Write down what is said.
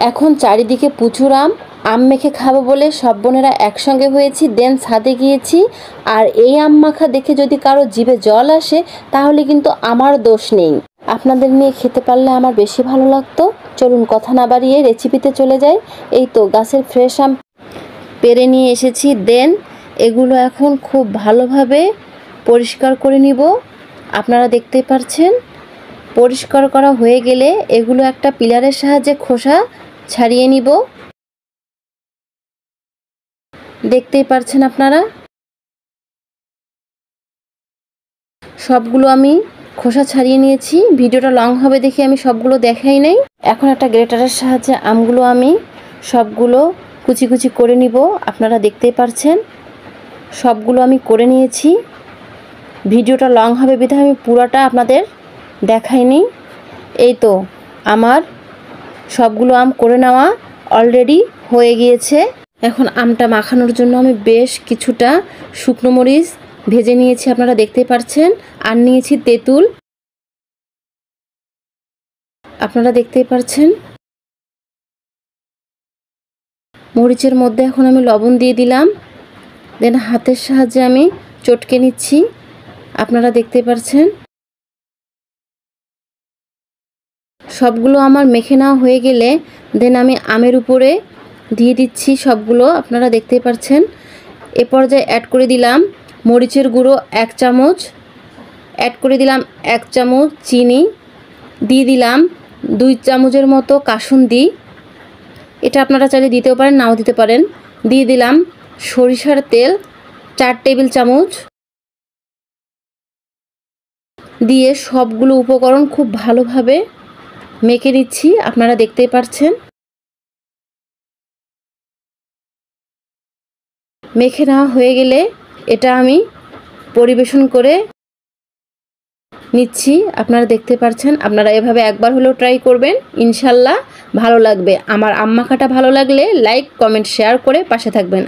এখন চারিদিকে প্রচুর আম মেখে খাবো বলে সব বোনেরা একসঙ্গে হয়েছি, দেন ছাদে গিয়েছি। আর এই আম মাখা দেখে যদি কারো জিভে জল আসে তাহলে কিন্তু আমার দোষ নেই, আপনাদের নিয়ে খেতে পারলে আমার বেশি ভালো লাগতো। চলুন কথা না বাড়িয়ে রেসিপিতে চলে যাই। এই তো গাছের ফ্রেশ আম পেরে নিয়ে এসেছি, দেন এগুলো এখন খুব ভালোভাবে পরিষ্কার করে নিব। আপনারা দেখতেই পাচ্ছেন পরিষ্কার করা হয়ে গেলে এগুলো একটা পিলারের সাহায্যে খোসা ছাড়িয়ে নিব। দেখতেই পাচ্ছেন আপনারা সবগুলো আমি খোসা ছাড়িয়ে নিয়েছি। ভিডিওটা লং হবে দেখে আমি সবগুলো দেখাই নাই। এখন একটা গ্রেটারের সাহায্যে আমগুলো আমি সবগুলো কুচি কুচি করে নিব। আপনারা দেখতেই পাচ্ছেন সবগুলো আমি করে নিয়েছি। ভিডিওটা লং হবে বিধায় আমি পুরোটা আপনাদের দেখাইনি। এই তো আমার সবগুলো আম করে নেওয়া অলরেডি হয়ে গিয়েছে। এখন আমটা মাখানোর জন্য আমি বেশ কিছুটা শুকনো মরিচ ভেজে নিয়েছি, আপনারা দেখতেই পাচ্ছেন। আর নিয়েছি তেঁতুল, আপনারা দেখতেই পাচ্ছেন। মরিচের মধ্যে এখন আমি লবণ দিয়ে দিলাম, দেন হাতের সাহায্যে আমি চটকে নিচ্ছি, আপনারা দেখতেই পাচ্ছেন। সবগুলো আমার মেখে নেওয়া হয়ে গেলে দেন আমি আমের উপরে দিয়ে দিচ্ছি সবগুলো, আপনারা দেখতেই পাচ্ছেন। এ পর্যায়ে অ্যাড করে দিলাম মরিচের গুঁড়ো 1 চামচ, অ্যাড করে দিলাম 1 চামচ চিনি, দিয়ে দিলাম 2 চামচের মতো কাসুন্দি, এটা আপনারা চাইলে দিতেও পারেন নাও দিতে পারেন। দিয়ে দিলাম সরিষার তেল 4 টেবিল চামচ, দিয়ে সবগুলো উপকরণ খুব ভালোভাবে মেখে নিচ্ছি, আপনারা দেখতেই পাচ্ছেন। মেখে নেওয়া হয়ে গেলে এটা আমি পরিবেশন করে নিচ্ছি, আপনারা দেখতে পাচ্ছেন। আপনারা এভাবে একবার হলেও ট্রাই করবেন, ইনশাল্লাহ ভালো লাগবে। আমার আম মাখাটা ভালো লাগলে লাইক কমেন্ট শেয়ার করে পাশে থাকবেন।